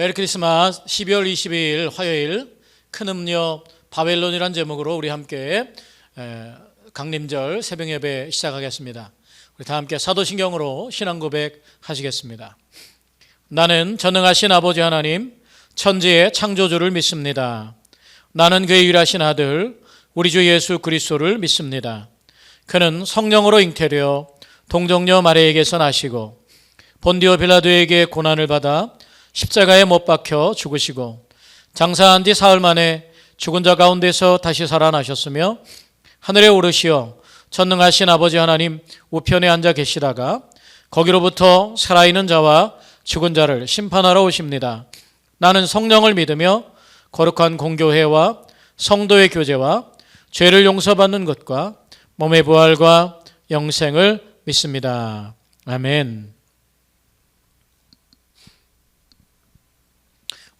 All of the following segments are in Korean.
메리 크리스마스. 12월 22일 화요일 큰 음료 바벨론이란 제목으로 우리 함께 강림절 새벽 예배 시작하겠습니다. 우리 다 함께 사도신경으로 신앙 고백 하시겠습니다. 나는 전능하신 아버지 하나님 천지의 창조주를 믿습니다. 나는 그의 유일하신 아들 우리 주 예수 그리스도를 믿습니다. 그는 성령으로 잉태되어 동정녀 마리아에게서 나시고 본디오 빌라도에게 고난을 받아 십자가에 못 박혀 죽으시고 장사한 뒤 사흘 만에 죽은 자 가운데서 다시 살아나셨으며 하늘에 오르시어 전능하신 아버지 하나님 우편에 앉아 계시다가 거기로부터 살아있는 자와 죽은 자를 심판하러 오십니다. 나는 성령을 믿으며 거룩한 공교회와 성도의 교제와 죄를 용서받는 것과 몸의 부활과 영생을 믿습니다. 아멘.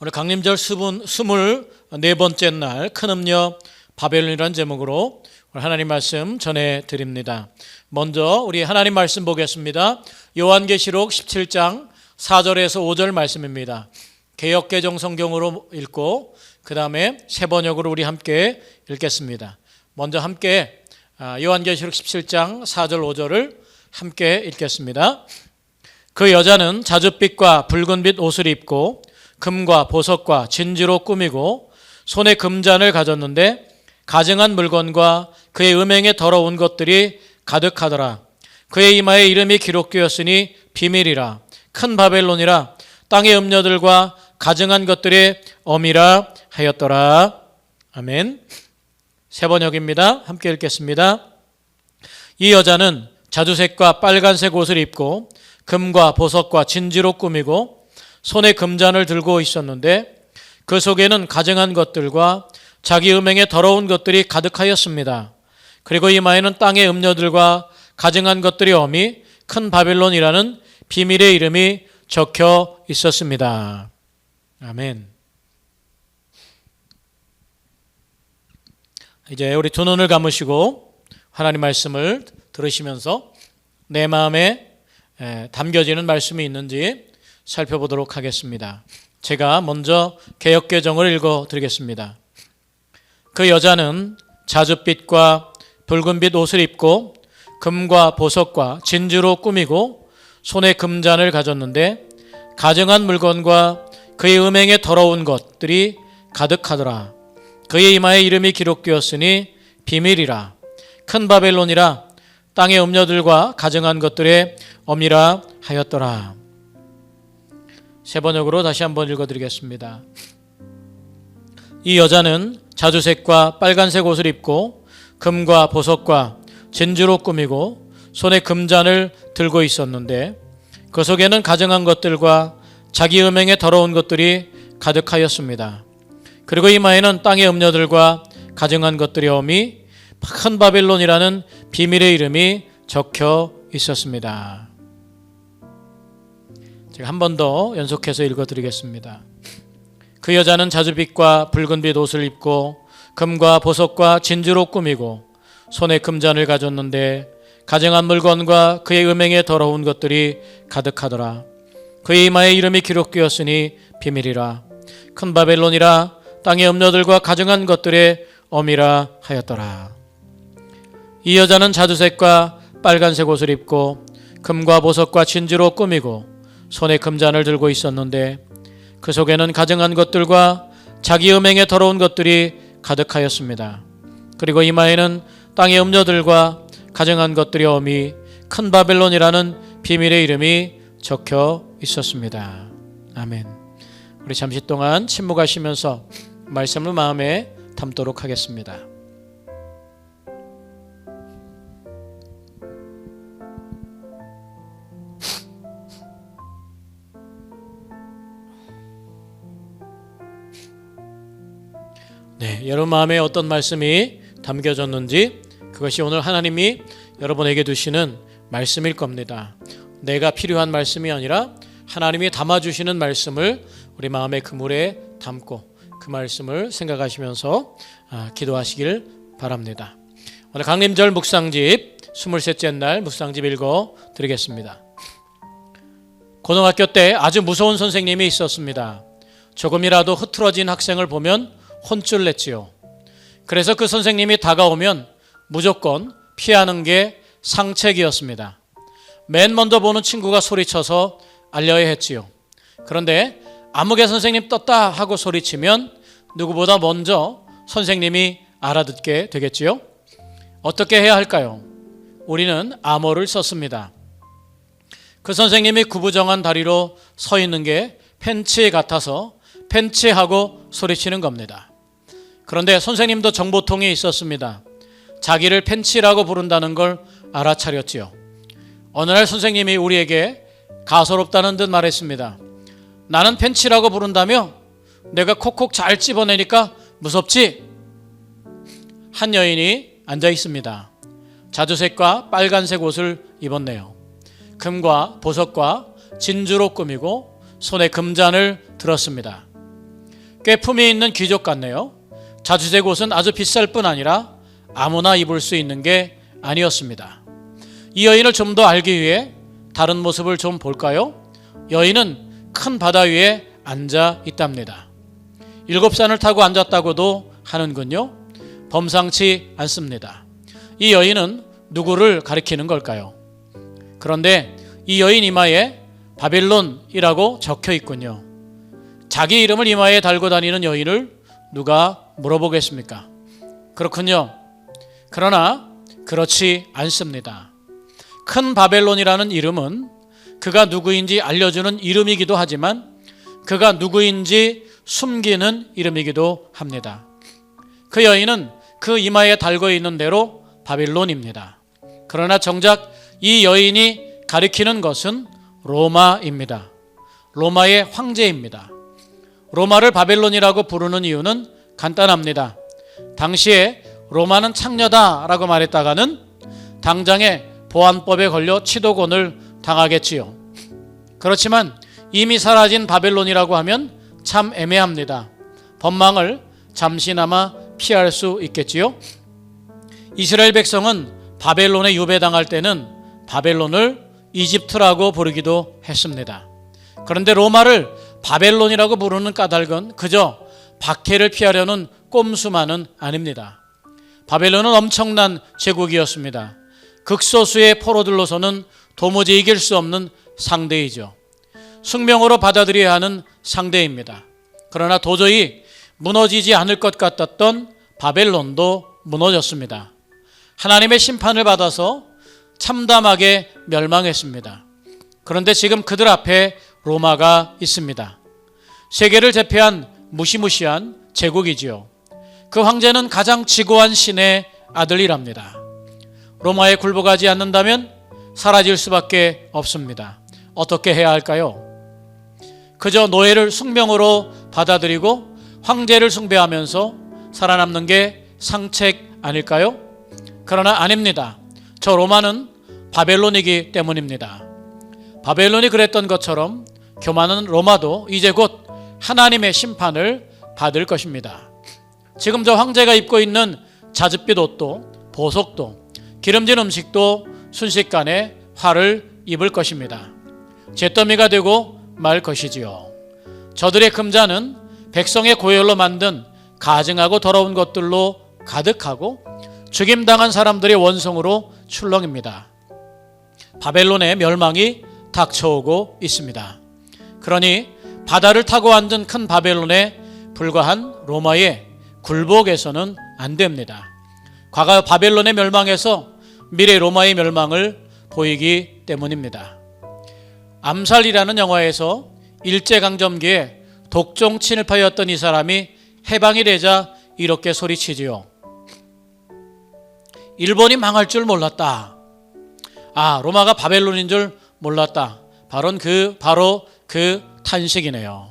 오늘 강림절 24번째 날 큰 음료 바벨론이라는 제목으로 하나님 말씀 전해드립니다. 먼저 우리 하나님 말씀 보겠습니다. 요한계시록 17장 4절에서 5절 말씀입니다. 개역개정 성경으로 읽고 그 다음에 세번역으로 우리 함께 읽겠습니다. 먼저 함께 요한계시록 17장 4절 5절을 함께 읽겠습니다. 그 여자는 자줏빛과 붉은빛 옷을 입고 금과 보석과 진주로 꾸미고 손에 금잔을 가졌는데 가증한 물건과 그의 음행에 더러운 것들이 가득하더라. 그의 이마에 이름이 기록되었으니 비밀이라 큰 바벨론이라 땅의 음녀들과 가증한 것들의 어미라 하였더라. 아멘. 세번역입니다. 함께 읽겠습니다. 이 여자는 자주색과 빨간색 옷을 입고 금과 보석과 진주로 꾸미고 손에 금잔을 들고 있었는데 그 속에는 가증한 것들과 자기 음행에 더러운 것들이 가득하였습니다. 그리고 이마에는 땅의 음녀들과 가증한 것들의 어미 큰 바벨론이라는 비밀의 이름이 적혀 있었습니다. 아멘. 이제 우리 두 눈을 감으시고 하나님 말씀을 들으시면서 내 마음에 담겨지는 말씀이 있는지 살펴보도록 하겠습니다. 제가 먼저 개역개정을 읽어드리겠습니다. 그 여자는 자줏빛과 붉은빛 옷을 입고 금과 보석과 진주로 꾸미고 손에 금잔을 가졌는데 가증한 물건과 그의 음행에 더러운 것들이 가득하더라. 그의 이마에 이름이 기록되었으니 비밀이라 큰 바벨론이라 땅의 음녀들과 가증한 것들의 어미라 하였더라. 세번역으로 다시 한번 읽어드리겠습니다. 이 여자는 자주색과 빨간색 옷을 입고 금과 보석과 진주로 꾸미고 손에 금잔을 들고 있었는데 그 속에는 가증한 것들과 자기 음행에 더러운 것들이 가득하였습니다. 그리고 이마에는 땅의 음녀들과 가증한 것들의 어미 큰 바벨론이라는 비밀의 이름이 적혀 있었습니다. 제가 한 번 더 연속해서 읽어드리겠습니다. 그 여자는 자줏빛과 붉은빛 옷을 입고 금과 보석과 진주로 꾸미고 손에 금잔을 가졌는데 가증한 물건과 그의 음행에 더러운 것들이 가득하더라. 그의 이마에 이름이 기록되었으니 비밀이라 큰 바벨론이라 땅의 음녀들과 가증한 것들의 어미라 하였더라. 이 여자는 자주색과 빨간색 옷을 입고 금과 보석과 진주로 꾸미고 손에 금잔을 들고 있었는데 그 속에는 가증한 것들과 자기 음행에 더러운 것들이 가득하였습니다. 그리고 이마에는 땅의 음녀들과 가증한 것들의 어미 큰 바벨론이라는 비밀의 이름이 적혀 있었습니다. 아멘. 우리 잠시 동안 침묵하시면서 말씀을 마음에 담도록 하겠습니다. 네, 여러분 마음에 어떤 말씀이 담겨졌는지 그것이 오늘 하나님이 여러분에게 주시는 말씀일 겁니다. 내가 필요한 말씀이 아니라 하나님이 담아주시는 말씀을 우리 마음의 그물에 담고 그 말씀을 생각하시면서 기도하시길 바랍니다. 오늘 강림절 묵상집 23째 날 묵상집 읽어드리겠습니다. 고등학교 때 아주 무서운 선생님이 있었습니다. 조금이라도 흐트러진 학생을 보면 혼쭐 냈지요. 그래서 그 선생님이 다가오면 무조건 피하는 게 상책이었습니다. 맨 먼저 보는 친구가 소리쳐서 알려야 했지요. 그런데 아무개 선생님 떴다 하고 소리치면 누구보다 먼저 선생님이 알아듣게 되겠지요. 어떻게 해야 할까요? 우리는 암호를 썼습니다. 그 선생님이 구부정한 다리로 서 있는 게 펜치 같아서 펜치하고 소리치는 겁니다. 그런데 선생님도 정보통이 있었습니다. 자기를 펜치라고 부른다는 걸 알아차렸지요. 어느 날 선생님이 우리에게 가소롭다는 듯 말했습니다. 나는 펜치라고 부른다며? 내가 콕콕 잘 찝어내니까 무섭지? 한 여인이 앉아 있습니다. 자주색과 빨간색 옷을 입었네요. 금과 보석과 진주로 꾸미고 손에 금잔을 들었습니다. 꽤 품위 있는 귀족 같네요. 자주색 옷은 아주 비쌀 뿐 아니라 아무나 입을 수 있는 게 아니었습니다. 이 여인을 좀 더 알기 위해 다른 모습을 좀 볼까요? 여인은 큰 바다 위에 앉아 있답니다. 7산을 타고 앉았다고도 하는군요. 범상치 않습니다. 이 여인은 누구를 가리키는 걸까요? 그런데 이 여인 이마에 바벨론이라고 적혀 있군요. 자기 이름을 이마에 달고 다니는 여인을 누가 물어보겠습니까? 그렇군요. 그러나 그렇지 않습니다. 큰 바벨론이라는 이름은 그가 누구인지 알려주는 이름이기도 하지만 그가 누구인지 숨기는 이름이기도 합니다. 그 여인은 그 이마에 달고 있는 대로 바벨론입니다. 그러나 정작 이 여인이 가리키는 것은 로마입니다. 로마의 황제입니다. 로마를 바벨론이라고 부르는 이유는 간단합니다. 당시에 로마는 창녀다라고 말했다가는 당장에 보안법에 걸려 치도곤을 당하겠지요. 그렇지만 이미 사라진 바벨론이라고 하면 참 애매합니다. 법망을 잠시나마 피할 수 있겠지요. 이스라엘 백성은 바벨론에 유배당할 때는 바벨론을 이집트라고 부르기도 했습니다. 그런데 로마를 바벨론이라고 부르는 까닭은 그저 박해를 피하려는 꼼수만은 아닙니다. 바벨론은 엄청난 제국이었습니다. 극소수의 포로들로서는 도무지 이길 수 없는 상대이죠. 숙명으로 받아들여야 하는 상대입니다. 그러나 도저히 무너지지 않을 것 같았던 바벨론도 무너졌습니다. 하나님의 심판을 받아서 참담하게 멸망했습니다. 그런데 지금 그들 앞에 로마가 있습니다. 세계를 제패한 무시무시한 제국이지요. 그 황제는 가장 지고한 신의 아들이랍니다. 로마에 굴복하지 않는다면 사라질 수밖에 없습니다. 어떻게 해야 할까요? 그저 노예를 숙명으로 받아들이고 황제를 숭배하면서 살아남는 게 상책 아닐까요? 그러나 아닙니다. 저 로마는 바벨론이기 때문입니다. 바벨론이 그랬던 것처럼 교만한 로마도 이제 곧 하나님의 심판을 받을 것입니다. 지금 저 황제가 입고 있는 자줏빛 옷도 보석도 기름진 음식도 순식간에 화를 입을 것입니다. 잿더미가 되고 말 것이지요. 저들의 금잔은 백성의 고열로 만든 가증하고 더러운 것들로 가득하고 죽임당한 사람들의 원성으로 출렁입니다. 바벨론의 멸망이 닥쳐오고 있습니다. 그러니 바다를 타고 앉은 큰 바벨론에 불과한 로마의 굴복에서는 안 됩니다. 과거 바벨론의 멸망에서 미래 로마의 멸망을 보이기 때문입니다. 암살이라는 영화에서 일제강점기에 독종 친일파였던 이 사람이 해방이 되자 이렇게 소리치지요. 일본이 망할 줄 몰랐다. 로마가 바벨론인 줄 몰랐다. 바로 그 탄식이네요.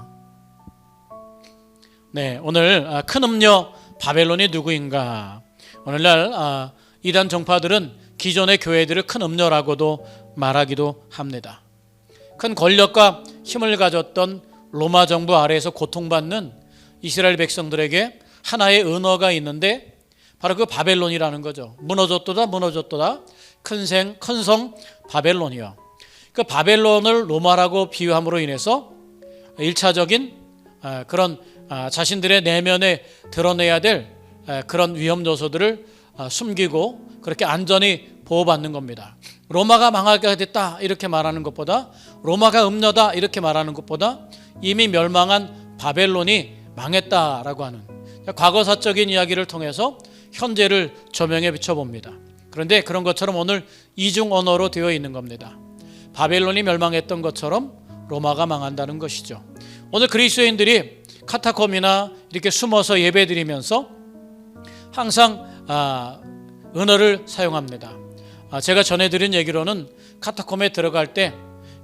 네, 오늘 큰 음녀 바벨론이 누구인가? 오늘날 이단 정파들은 기존의 교회들을 큰 음녀라고도 말하기도 합니다. 큰 권력과 힘을 가졌던 로마 정부 아래에서 고통받는 이스라엘 백성들에게 하나의 언어가 있는데 바로 그 바벨론이라는 거죠. 무너졌도다 큰 성 바벨론이요. 그 바벨론을 로마라고 비유함으로 인해서 1차적인 그런 자신들의 내면에 드러내야 될 그런 위험 요소들을 숨기고 그렇게 안전히 보호받는 겁니다. 로마가 망하게 됐다 이렇게 말하는 것보다, 로마가 음녀다 이렇게 말하는 것보다 이미 멸망한 바벨론이 망했다라고 하는 과거사적인 이야기를 통해서 현재를 조명해 비춰봅니다. 그런데 그런 것처럼 오늘 이중 언어로 되어 있는 겁니다. 바벨론이 멸망했던 것처럼 로마가 망한다는 것이죠. 오늘 그리스도인들이 카타콤이나 이렇게 숨어서 예배드리면서 항상 은어를 사용합니다. 제가 전해드린 얘기로는 카타콤에 들어갈 때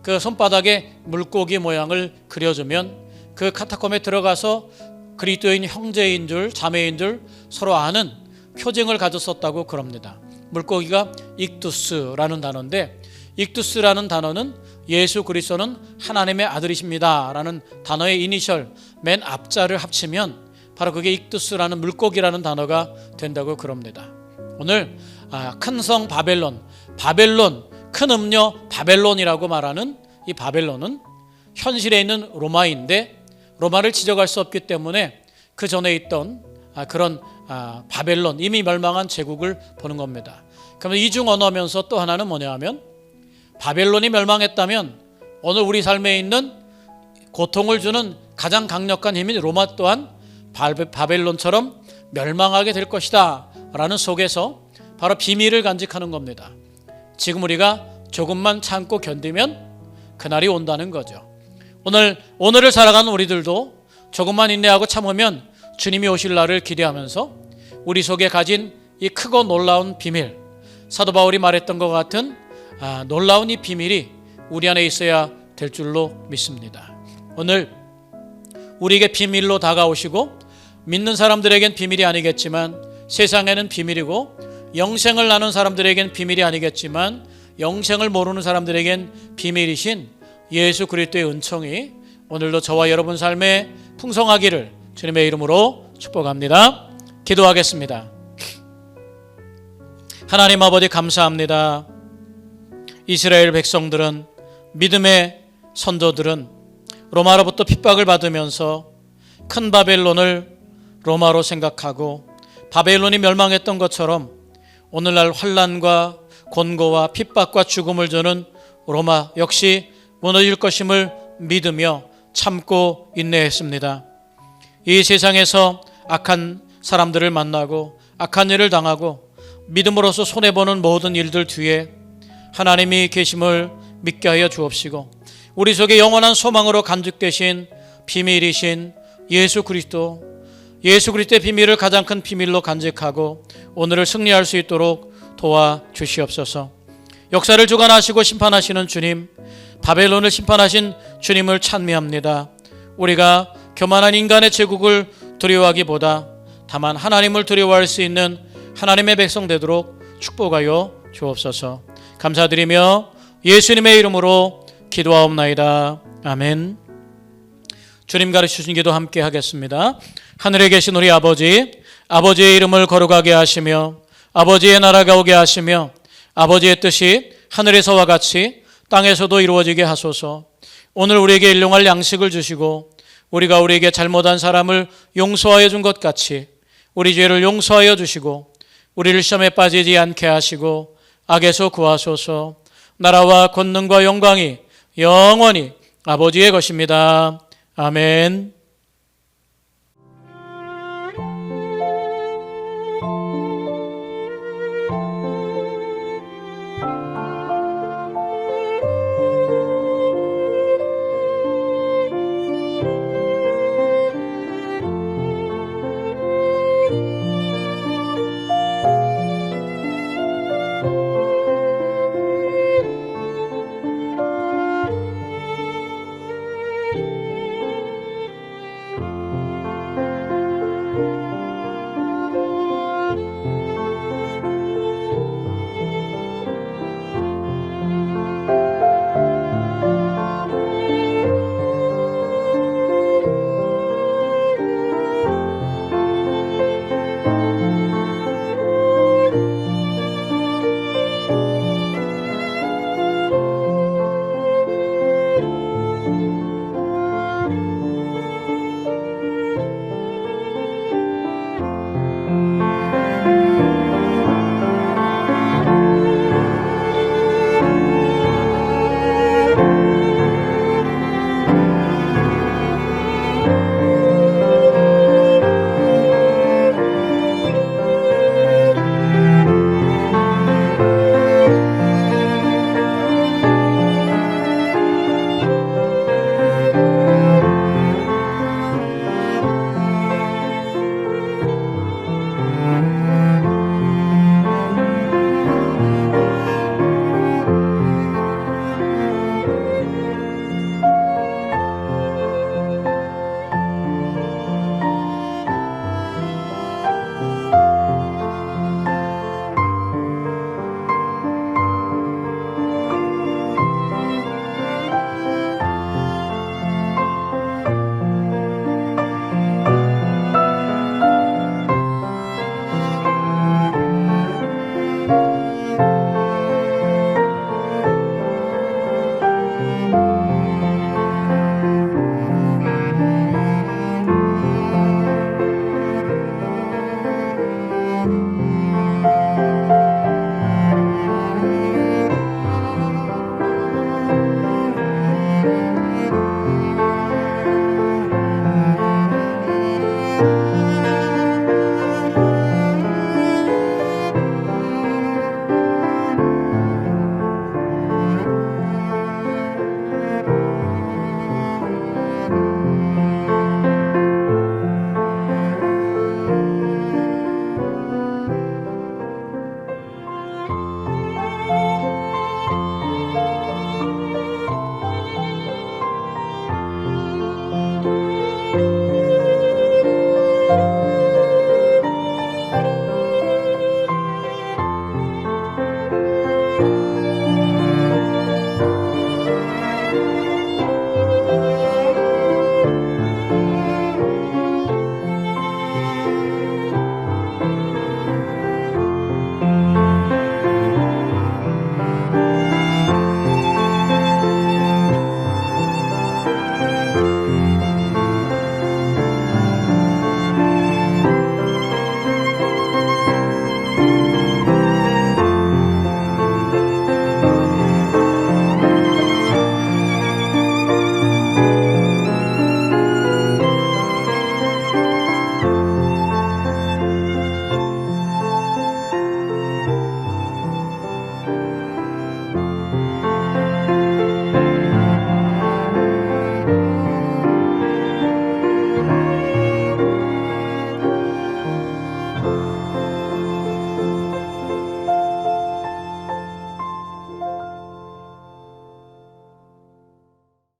그 손바닥에 물고기 모양을 그려주면 그 카타콤에 들어가서 그리스도인 형제인 줄 자매인 줄 서로 아는 표징을 가졌었다고 그럽니다. 물고기가 익두스라는 단어인데, 익두스라는 단어는 예수 그리스도는 하나님의 아들이십니다 라는 단어의 이니셜 맨 앞자를 합치면 바로 그게 익두스라는 물고기라는 단어가 된다고 그럽니다. 오늘 큰 성 바벨론, 큰 음녀 바벨론이라고 말하는 이 바벨론은 현실에 있는 로마인데, 로마를 지적할 수 없기 때문에 그 전에 있던 그런 바벨론, 이미 멸망한 제국을 보는 겁니다. 그러면 이중 언어면서 또 하나는 뭐냐 하면, 바벨론이 멸망했다면 오늘 우리 삶에 있는 고통을 주는 가장 강력한 힘인 로마 또한 바벨론처럼 멸망하게 될 것이다 라는 속에서 바로 비밀을 간직하는 겁니다. 지금 우리가 조금만 참고 견디면 그날이 온다는 거죠. 오늘을 살아가는 우리들도 조금만 인내하고 참으면 주님이 오실 날을 기대하면서 우리 속에 가진 이 크고 놀라운 비밀, 사도 바울이 말했던 것 같은 놀라운 이 비밀이 우리 안에 있어야 될 줄로 믿습니다. 오늘 우리에게 비밀로 다가오시고, 믿는 사람들에겐 비밀이 아니겠지만 세상에는 비밀이고, 영생을 나눈 사람들에겐 비밀이 아니겠지만 영생을 모르는 사람들에겐 비밀이신 예수 그리스도의 은총이 오늘도 저와 여러분 삶에 풍성하기를 주님의 이름으로 축복합니다. 기도하겠습니다. 하나님 아버지, 감사합니다. 이스라엘 백성들은, 믿음의 선조들은 로마로부터 핍박을 받으면서 큰 바벨론을 로마로 생각하고 바벨론이 멸망했던 것처럼 오늘날 환난과 곤고와 핍박과 죽음을 주는 로마 역시 무너질 것임을 믿으며 참고 인내했습니다. 이 세상에서 악한 사람들을 만나고 악한 일을 당하고 믿음으로써 손해보는 모든 일들 뒤에 하나님이 계심을 믿게 하여 주옵시고, 우리 속에 영원한 소망으로 간직되신 비밀이신 예수 그리스도의 비밀을 가장 큰 비밀로 간직하고 오늘을 승리할 수 있도록 도와주시옵소서. 역사를 주관하시고 심판하시는 주님, 바벨론을 심판하신 주님을 찬미합니다. 우리가 교만한 인간의 제국을 두려워하기보다 다만 하나님을 두려워할 수 있는 하나님의 백성 되도록 축복하여 주옵소서. 감사드리며 예수님의 이름으로 기도하옵나이다. 아멘. 주님 가르치신 기도 함께 하겠습니다. 하늘에 계신 우리 아버지, 아버지의 이름을 거룩하게 하시며 아버지의 나라가 오게 하시며 아버지의 뜻이 하늘에서와 같이 땅에서도 이루어지게 하소서. 오늘 우리에게 일용할 양식을 주시고 우리가 우리에게 잘못한 사람을 용서하여 준 것 같이 우리 죄를 용서하여 주시고 우리를 시험에 빠지지 않게 하시고 악에서 구하소서. 나라와 권능과 영광이 영원히 아버지의 것입니다. 아멘.